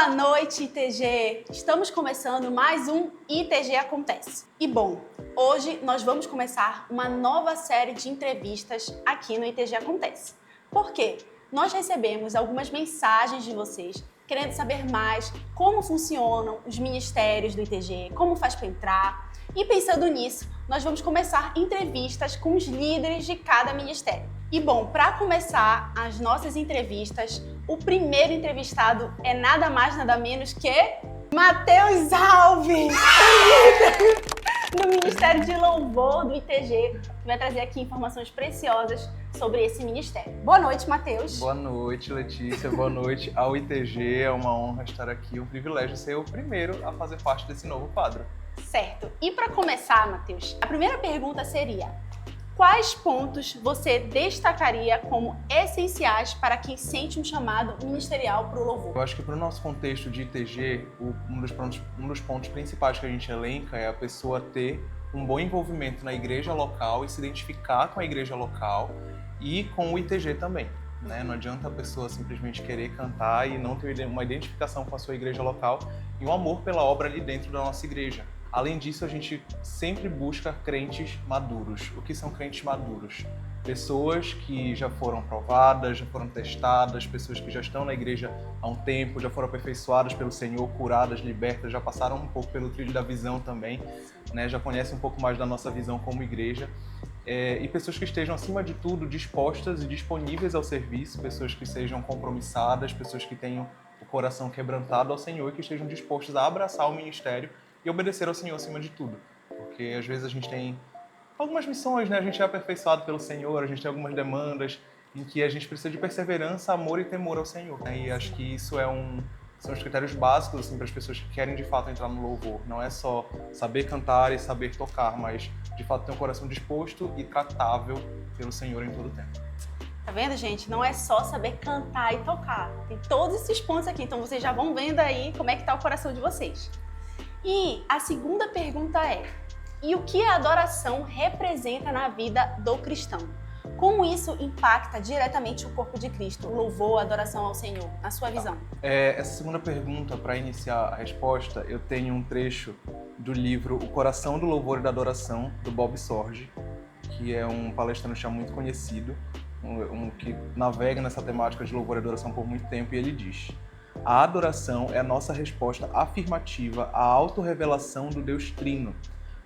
Boa noite, ITG! Estamos começando mais um ITG Acontece. E bom, hoje nós vamos começar uma nova série de entrevistas aqui no ITG Acontece. Por quê? Nós recebemos algumas mensagens de vocês querendo saber mais como funcionam os ministérios do ITG, como faz para entrar. E pensando nisso, nós vamos começar entrevistas com os líderes de cada ministério. E bom, para começar as nossas entrevistas, o primeiro entrevistado é nada mais, nada menos que Matheus Alves, do Ministério de Louvor do ITG, que vai trazer aqui informações preciosas sobre esse ministério. Boa noite, Matheus. Boa noite, Letícia. Boa noite ao ITG. É uma honra estar aqui, um privilégio ser o primeiro a fazer parte desse novo quadro. Certo. E para começar, Matheus, a primeira pergunta seria: quais pontos você destacaria como essenciais para quem sente um chamado ministerial para o louvor? Eu acho que para o nosso contexto de ITG, um dos pontos principais que a gente elenca é a pessoa ter um bom envolvimento na igreja local e se identificar com a igreja local e com o ITG também. Né? Não adianta a pessoa simplesmente querer cantar e não ter uma identificação com a sua igreja local e um amor pela obra ali dentro da nossa igreja. Além disso, a gente sempre busca crentes maduros. O que são crentes maduros? Pessoas que já foram provadas, já foram testadas, pessoas que já estão na igreja há um tempo, já foram aperfeiçoadas pelo Senhor, curadas, libertas, já passaram um pouco pelo trilho da visão também, né? Já conhecem um pouco mais da nossa visão como igreja. E pessoas que estejam, acima de tudo, dispostas e disponíveis ao serviço, pessoas que sejam compromissadas, pessoas que tenham o coração quebrantado ao Senhor e que estejam dispostas a abraçar o ministério e obedecer ao Senhor acima de tudo. Porque às vezes a gente tem algumas missões, né? A gente é aperfeiçoado pelo Senhor, a gente tem algumas demandas em que a gente precisa de perseverança, amor e temor ao Senhor. E acho que isso são os critérios básicos assim, para as pessoas que querem de fato entrar no louvor. Não é só saber cantar e saber tocar, mas de fato ter um coração disposto e tratável pelo Senhor em todo o tempo. Tá vendo, gente? Não é só saber cantar e tocar. Tem todos esses pontos aqui, então vocês já vão vendo aí como é que tá o coração de vocês. E a segunda pergunta é: e o que a adoração representa na vida do cristão? Como isso impacta diretamente o corpo de Cristo, o louvor, a adoração ao Senhor, na sua visão? Essa segunda pergunta, para iniciar a resposta, eu tenho um trecho do livro O Coração do Louvor e da Adoração, do Bob Sorge, que é um palestrante já muito conhecido, que navega nessa temática de louvor e adoração por muito tempo, e ele diz: a adoração é a nossa resposta afirmativa à autorrevelação do Deus Trino.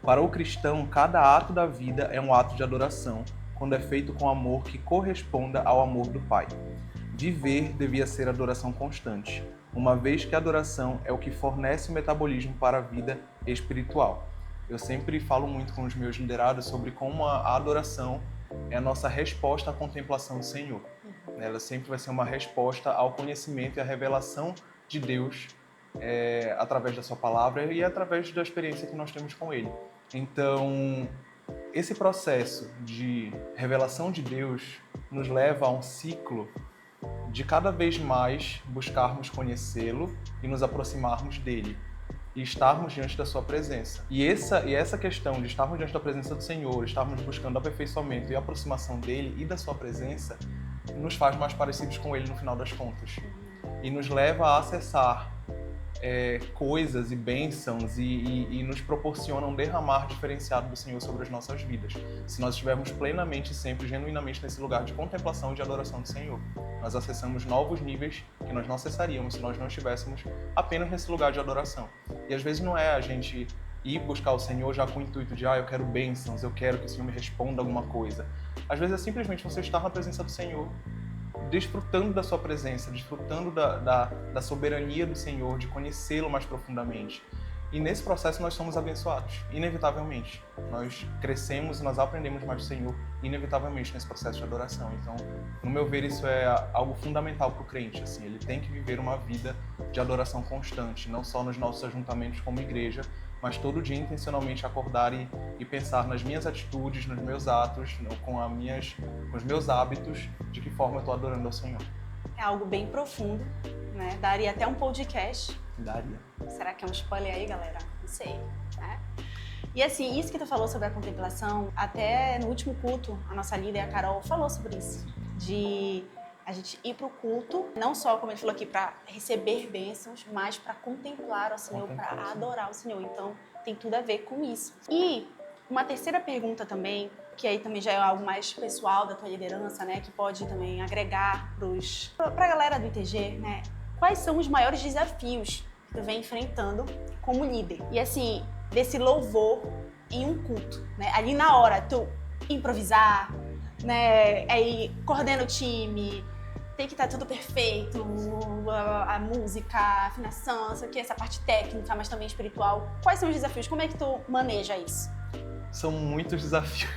Para o cristão, cada ato da vida é um ato de adoração, quando é feito com amor que corresponda ao amor do Pai. Viver devia ser adoração constante, uma vez que a adoração é o que fornece o metabolismo para a vida espiritual. Eu sempre falo muito com os meus liderados sobre como a adoração é a nossa resposta à contemplação do Senhor. Ela sempre vai ser uma resposta ao conhecimento e à revelação de Deus através da sua palavra e através da experiência que nós temos com Ele. Então, esse processo de revelação de Deus nos leva a um ciclo de cada vez mais buscarmos conhecê-lo e nos aproximarmos dele e estarmos diante da sua presença. E essa questão de estarmos diante da presença do Senhor, estarmos buscando aperfeiçoamento e aproximação dele e da sua presença, nos faz mais parecidos com ele no final das contas. E nos leva a acessar coisas e bênçãos e nos proporciona um derramar diferenciado do Senhor sobre as nossas vidas. Se nós estivermos plenamente, sempre, genuinamente nesse lugar de contemplação e de adoração do Senhor, nós acessamos novos níveis que nós não acessaríamos se nós não estivéssemos apenas nesse lugar de adoração. E às vezes não é a gente ir buscar o Senhor já com o intuito de eu quero bênçãos, eu quero que o Senhor me responda alguma coisa. Às vezes é simplesmente você estar na presença do Senhor, desfrutando da sua presença, desfrutando da soberania do Senhor, de conhecê-lo mais profundamente. E nesse processo nós somos abençoados, inevitavelmente. Nós crescemos e nós aprendemos mais do Senhor, inevitavelmente, nesse processo de adoração. Então, no meu ver, isso é algo fundamental para o crente. Assim, ele tem que viver uma vida de adoração constante, não só nos nossos ajuntamentos como igreja, mas todo dia intencionalmente acordar e pensar nas minhas atitudes, nos meus atos, com os meus hábitos, de que forma eu estou adorando ao Senhor. É algo bem profundo, né? Daria até um podcast. Daria. Será que é um spoiler aí, galera? Não sei, né? E assim, isso que tu falou sobre a contemplação, até no último culto, a nossa líder, a Carol, falou sobre isso. De A gente ir para o culto, não só, como a gente falou aqui, para receber bênçãos, mas para contemplar o Senhor, para adorar o Senhor. Então, tem tudo a ver com isso. E uma terceira pergunta também, que aí também já é algo mais pessoal da tua liderança, né? Que pode também agregar para a galera do ITG, né? Quais são os maiores desafios que tu vem enfrentando como líder? E assim, desse louvor em um culto, né? Ali na hora, tu improvisar, né? Aí coordena o time, tem que estar tudo perfeito, a música, a afinação, isso aqui, essa parte técnica, mas também espiritual. Quais são os desafios? Como é que tu maneja isso? São muitos desafios.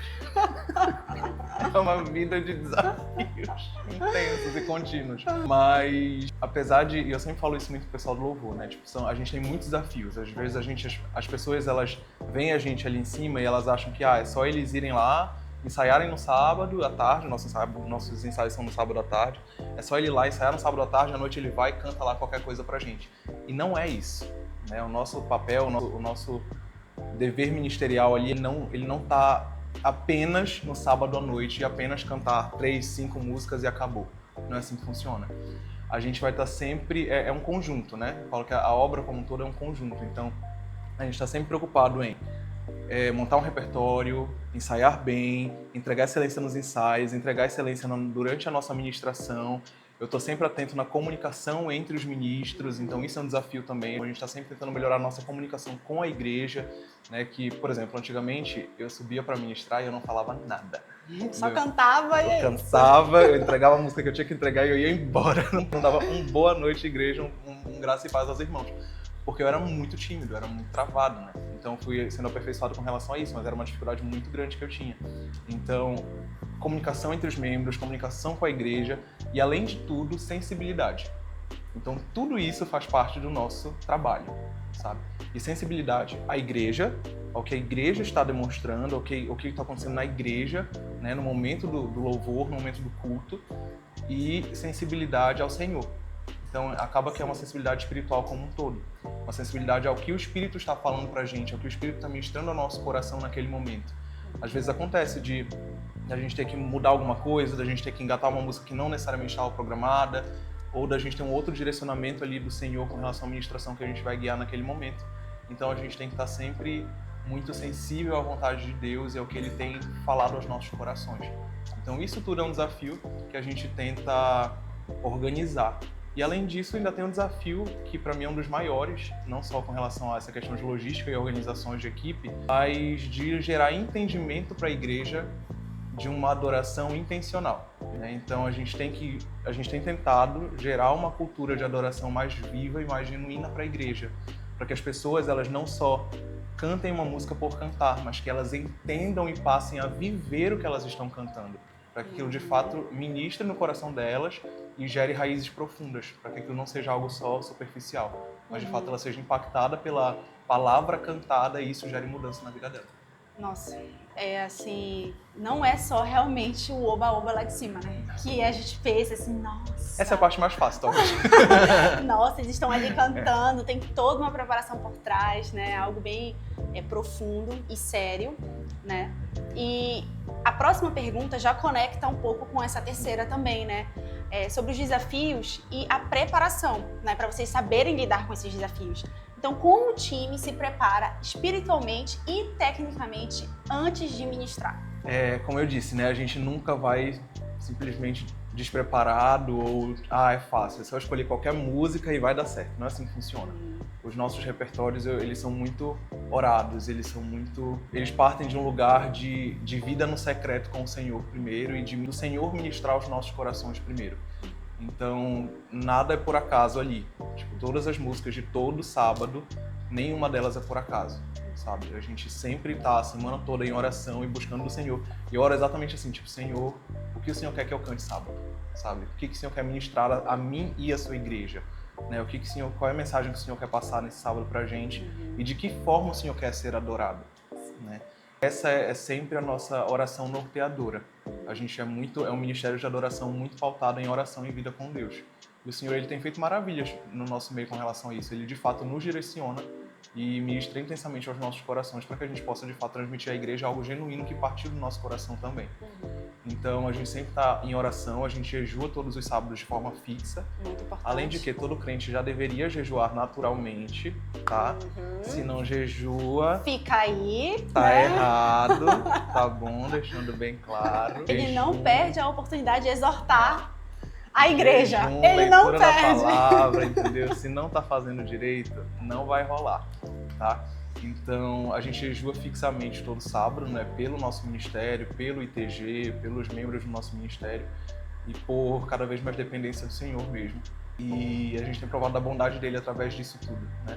É uma vida de desafios intensos e contínuos. Mas, apesar de... E eu sempre falo isso muito pro pessoal do louvor, né? Tipo, a gente tem muitos desafios. Às vezes as pessoas, elas veem a gente ali em cima e elas acham que é só eles irem lá, ensaiarem no sábado à tarde, nossos ensaios são no sábado à tarde, é só ele ir lá ensaiar no sábado à tarde, à noite ele vai e canta lá qualquer coisa pra gente. E não é isso, né? O nosso papel, o nosso dever ministerial ali, ele não tá apenas no sábado à noite e apenas cantar 3, 5 músicas e acabou. Não é assim que funciona. A gente vai estar sempre... É um conjunto, né? Eu falo que a obra como um todo é um conjunto. Então, a gente está sempre preocupado em montar um repertório, ensaiar bem, entregar excelência nos ensaios, entregar excelência durante a nossa ministração. Eu estou sempre atento na comunicação entre os ministros, então isso é um desafio também. A gente está sempre tentando melhorar a nossa comunicação com a igreja, né? Que, por exemplo, antigamente eu subia para ministrar e eu não falava nada. Só cantava e... Eu cantava, eu entregava a música que eu tinha que entregar e eu ia embora. Não dava boa noite, igreja, um graça e paz aos irmãos. Porque eu era muito tímido, eu era muito travado, né? Então fui sendo aperfeiçoado com relação a isso, mas era uma dificuldade muito grande que eu tinha. Então, comunicação entre os membros, comunicação com a igreja e, além de tudo, sensibilidade. Então, tudo isso faz parte do nosso trabalho, sabe? E sensibilidade à igreja, ao que a igreja está demonstrando, ao que está acontecendo na igreja, né? No momento do louvor, no momento do culto, e sensibilidade ao Senhor. Então, acaba que é uma sensibilidade espiritual como um todo. Uma sensibilidade ao que o Espírito está falando pra gente, ao que o Espírito está ministrando ao nosso coração naquele momento. Às vezes acontece de a gente ter que mudar alguma coisa, da gente ter que engatar uma música que não necessariamente estava programada, ou da gente ter um outro direcionamento ali do Senhor com relação à ministração que a gente vai guiar naquele momento. Então, a gente tem que estar sempre muito sensível à vontade de Deus e ao que Ele tem falado aos nossos corações. Então, isso tudo é um desafio que a gente tenta organizar. E além disso, ainda tem um desafio que para mim é um dos maiores, não só com relação a essa questão de logística e organizações de equipe, mas de gerar entendimento para a igreja de uma adoração intencional, né? Então a gente tem tentado gerar uma cultura de adoração mais viva e mais genuína para a igreja, para que as pessoas elas não só cantem uma música por cantar, mas que elas entendam e passem a viver o que elas estão cantando, para que aquilo de fato ministre no coração delas e gere raízes profundas, para que aquilo não seja algo só superficial, mas de fato ela seja impactada pela palavra cantada e isso gere mudança na vida dela. Nossa, é assim, não é só realmente o oba-oba lá de cima, né? Que a gente fez assim, nossa... Essa é a parte mais fácil, talvez. Nossa, eles estão ali cantando, tem toda uma preparação por trás, né? Algo bem profundo e sério, né? E a próxima pergunta já conecta um pouco com essa terceira também, né? Sobre os desafios e a preparação, né? Para vocês saberem lidar com esses desafios. Então, como o time se prepara espiritualmente e tecnicamente antes de ministrar? Como eu disse, né? A gente nunca vai simplesmente despreparado ou é fácil, é só escolher qualquer música e vai dar certo. Não é assim que funciona. Os nossos repertórios, eles são muito orados, eles partem de um lugar de vida no secreto com o Senhor primeiro e do Senhor ministrar os nossos corações primeiro. Então, nada é por acaso ali. Tipo, todas as músicas de todo sábado, nenhuma delas é por acaso, sabe? A gente sempre tá a semana toda em oração e buscando o Senhor. E ora exatamente assim, tipo, Senhor, o que o Senhor quer que eu cante sábado, sabe? O que o Senhor quer ministrar a mim e a sua igreja, né? Qual é a mensagem que o Senhor quer passar nesse sábado pra gente e de que forma o Senhor quer ser adorado, né? Essa é sempre a nossa oração norteadora. A gente é um ministério de adoração muito pautado em oração e vida com Deus. E o Senhor, Ele tem feito maravilhas no nosso meio com relação a isso. Ele, de fato, nos direciona e ministra intensamente aos nossos corações para que a gente possa, de fato, transmitir à igreja algo genuíno que partiu do nosso coração também. Então a gente sempre está em oração, a gente jejua todos os sábados de forma fixa. Muito importante. Além de que todo crente já deveria jejuar naturalmente, tá? Se não jejua, fica aí, tá né? errado, tá bom? Deixando bem claro. Ele não perde a oportunidade de exortar a igreja. Jejum, Ele não leitura da perde. palavra, entendeu? Se não tá fazendo direito, não vai rolar, tá? Então, a gente jejua fixamente todo sábado, né? Pelo nosso ministério, pelo ITG, pelos membros do nosso ministério e por cada vez mais dependência do Senhor mesmo. E a gente tem provado a bondade dele através disso tudo, né?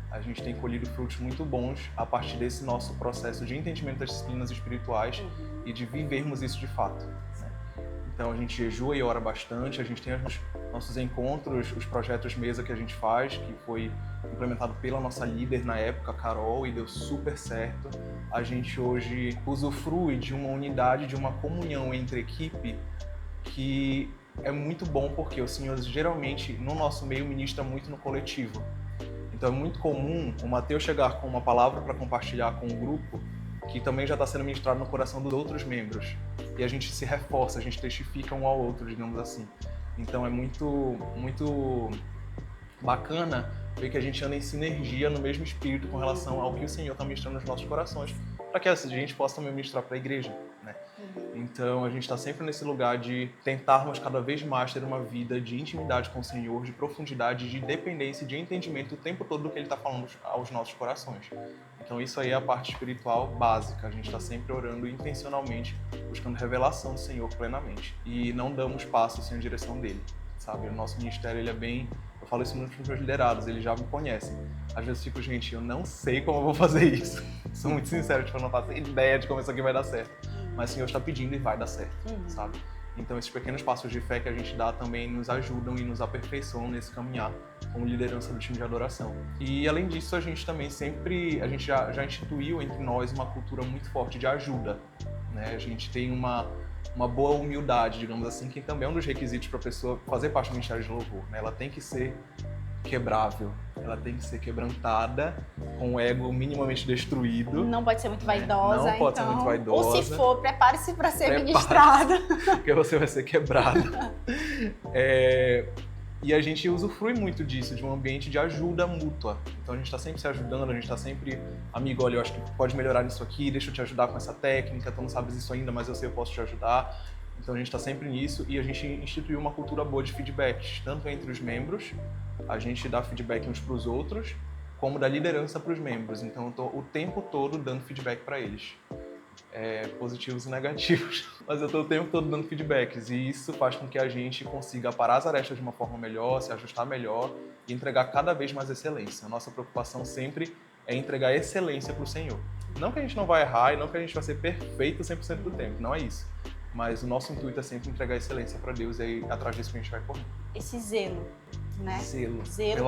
A gente tem colhido frutos muito bons a partir desse nosso processo de entendimento das disciplinas espirituais e de vivermos isso de fato, né? Então, a gente jejua e ora bastante, a gente tem os nossos encontros, os projetos mesa que a gente faz, que foi implementado pela nossa líder na época, Carol, e deu super certo. A gente hoje usufrui de uma unidade, de uma comunhão entre equipe que é muito bom porque o Senhor geralmente no nosso meio ministra muito no coletivo. Então é muito comum o Mateus chegar com uma palavra para compartilhar com o grupo que também já está sendo ministrado no coração dos outros membros. E a gente se reforça, a gente testifica um ao outro, digamos assim. Então é muito bacana ver que a gente anda em sinergia no mesmo espírito com relação ao que o Senhor está ministrando nos nossos corações, para que a gente possa também ministrar para a igreja, né? Então a gente está sempre nesse lugar de tentarmos cada vez mais ter uma vida de intimidade com o Senhor, de profundidade, de dependência, de entendimento o tempo todo do que Ele está falando aos nossos corações. Então isso aí é a parte espiritual básica. A gente está sempre orando intencionalmente, buscando revelação do Senhor plenamente. E não damos passos sem a direção dele, sabe? O nosso ministério, ele é bem... Eu falo isso muito para os meus liderados, eles já me conhecem. Às vezes eu fico, gente, eu não sei como eu vou fazer isso. Sou muito sincero, tipo, eu não faço ideia de como isso aqui vai dar certo. Mas o Senhor está pedindo e vai dar certo, sabe? Então esses pequenos passos de fé que a gente dá também nos ajudam e nos aperfeiçoam nesse caminhar como liderança do time de adoração. E além disso, a gente também a gente já instituiu entre nós uma cultura muito forte de ajuda, né? A gente tem uma boa humildade, digamos assim, que também é um dos requisitos para a pessoa fazer parte do Ministério de Louvor, né? Ela tem que ser quebrável, ela tem que ser quebrantada, com o ego minimamente destruído. Não pode ser muito vaidosa, não pode ser muito vaidosa. Ou se for, prepare-se para ser ministrada. Porque você vai ser quebrada. E a gente usufrui muito disso, de um ambiente de ajuda mútua. Então a gente está sempre se ajudando, a gente está sempre, amigo, olha, eu acho que pode melhorar nisso aqui, deixa eu te ajudar com essa técnica, tu não sabes isso ainda, mas eu sei, eu posso te ajudar. Então a gente está sempre nisso e a gente instituiu uma cultura boa de feedbacks, tanto entre os membros, a gente dá feedback uns para os outros, como da liderança para os membros. Então eu estou o tempo todo dando feedback para eles. Positivos e negativos, mas eu estou o tempo todo dando feedbacks e isso faz com que a gente consiga parar as arestas de uma forma melhor, se ajustar melhor e entregar cada vez mais excelência. A nossa preocupação sempre é entregar excelência para o Senhor. Não que a gente não vai errar e não que a gente vai ser perfeito 100% do tempo, não é isso. Mas o nosso intuito é sempre entregar excelência para Deus e aí atrás disso que a gente vai correr. Esse zelo, né? Zelo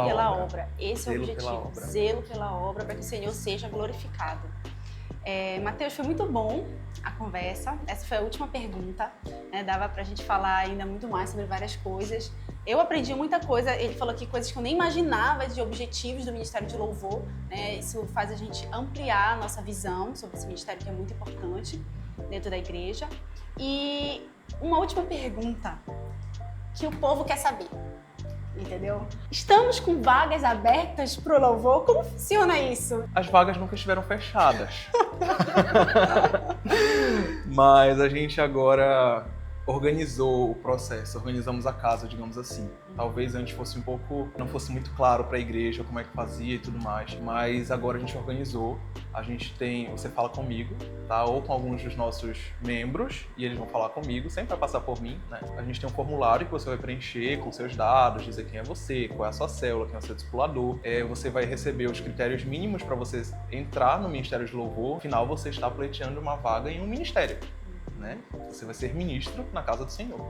pela obra. Esse é o Zelo objetivo. Zelo pela obra para que o Senhor seja glorificado. Mateus, foi muito bom a conversa. Essa foi a última pergunta, né? Dava pra gente falar ainda muito mais sobre várias coisas. Eu aprendi muita coisa, ele falou aqui coisas que eu nem imaginava de objetivos do Ministério de Louvor, né? Isso faz a gente ampliar a nossa visão sobre esse ministério que é muito importante dentro da igreja. E uma última pergunta que o povo quer saber. Entendeu? Estamos com vagas abertas pro louvor? Como funciona isso? As vagas nunca estiveram fechadas. Mas a gente agora organizou o processo, organizamos a casa, digamos assim. Talvez antes fosse não fosse muito claro para a igreja como é que fazia e tudo mais, mas agora a gente organizou. Você fala comigo, tá? Ou com alguns dos nossos membros, e eles vão falar comigo, sempre vai passar por mim, né? A gente tem um formulário que você vai preencher com seus dados, dizer quem é você, qual é a sua célula, quem é o seu discipulador. Você vai receber os critérios mínimos para você entrar no Ministério de Louvor. No final, você está pleiteando uma vaga em um ministério, né? Você vai ser ministro na casa do Senhor.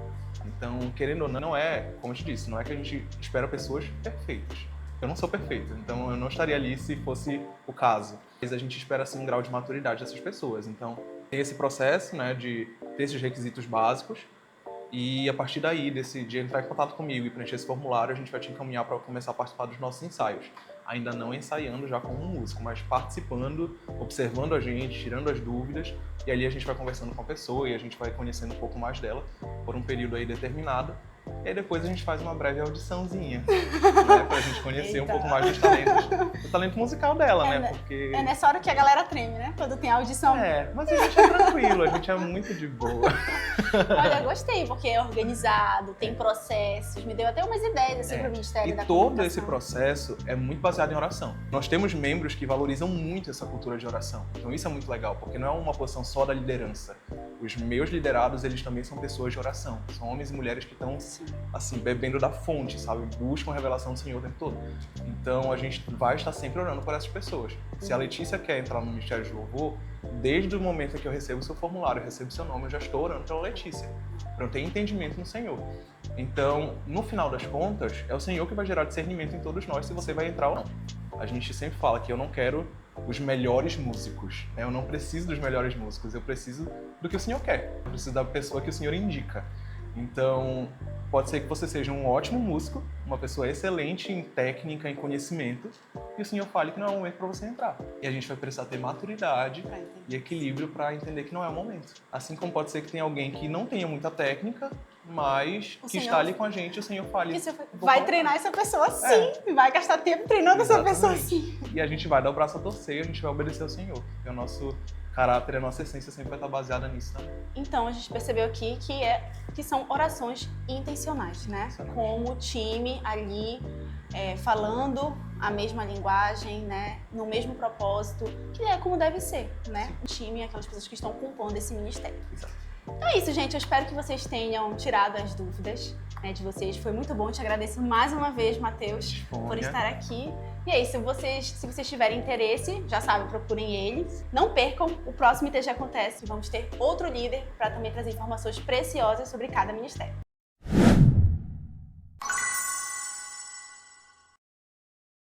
Então, querendo ou não é, como eu te disse, não é que a gente espera pessoas perfeitas. Eu não sou perfeito, então eu não estaria ali se fosse o caso. Mas a gente espera, assim, um grau de maturidade dessas pessoas. Então, tem esse processo, né, de ter esses requisitos básicos e a partir daí, de entrar em contato comigo e preencher esse formulário, a gente vai te encaminhar para começar a participar dos nossos ensaios. ainda não ensaiando já como músico, mas participando, observando a gente, tirando as dúvidas, e ali a gente vai conversando com a pessoa e a gente vai conhecendo um pouco mais dela por um período aí determinado. E aí depois a gente faz uma breve audiçãozinha, né, pra gente conhecer um pouco mais dos talentos, do talento musical dela, né? Porque... É nessa hora que a galera treme, né? Quando tem audição. Mas a gente é tranquilo, a gente é muito de boa. Olha, eu gostei, porque é organizado, tem processos, me deu até umas ideias assim pro Ministério da Comunicação. E todo esse processo é muito baseado em oração. Nós temos membros que valorizam muito essa cultura de oração. Então isso é muito legal, porque não é uma posição só da liderança. Os meus liderados, eles também são pessoas de oração. São homens e mulheres que estão, assim, bebendo da fonte, sabe? Buscam a revelação do Senhor o tempo todo. Então a gente vai estar sempre orando por essas pessoas. Se a Letícia quer entrar no Ministério de Louvor, desde o momento em que eu recebo o seu formulário, eu recebo o seu nome, eu já estou orando pela Letícia, para eu ter entendimento no Senhor. Então, no final das contas, é o Senhor que vai gerar discernimento em todos nós se você vai entrar ou não. A gente sempre fala que eu não quero os melhores músicos, né? Eu não preciso dos melhores músicos, eu preciso do que o Senhor quer, eu preciso da pessoa que o Senhor indica. Então, pode ser que você seja um ótimo músico, uma pessoa excelente em técnica, em conhecimento, e o Senhor fale que não é o momento para você entrar. E a gente vai precisar ter maturidade e equilíbrio para entender que não é o momento. Assim como pode ser que tenha alguém que não tenha muita técnica, mas que está ali com a gente, o Senhor fale... Vai treinar essa pessoa sim, vai gastar tempo treinando essa pessoa sim. E a gente vai dar o braço a torcer e a gente vai obedecer ao Senhor, porque o nosso caráter, a nossa essência sempre vai estar baseada nisso também. Então, a gente percebeu aqui que são orações intencionais, né? Como o time ali falando a mesma linguagem, né? No mesmo propósito, que é como deve ser, né? O time, aquelas pessoas que estão compondo esse ministério. Exato. Então é isso, gente. Eu espero que vocês tenham tirado as dúvidas, né, de vocês. Foi muito bom. Te agradeço mais uma vez, Matheus, por estar aqui. E é isso. Se vocês tiverem interesse, já sabem, procurem ele. Não percam o próximo ITG Acontece. Vamos ter outro líder para também trazer informações preciosas sobre cada ministério.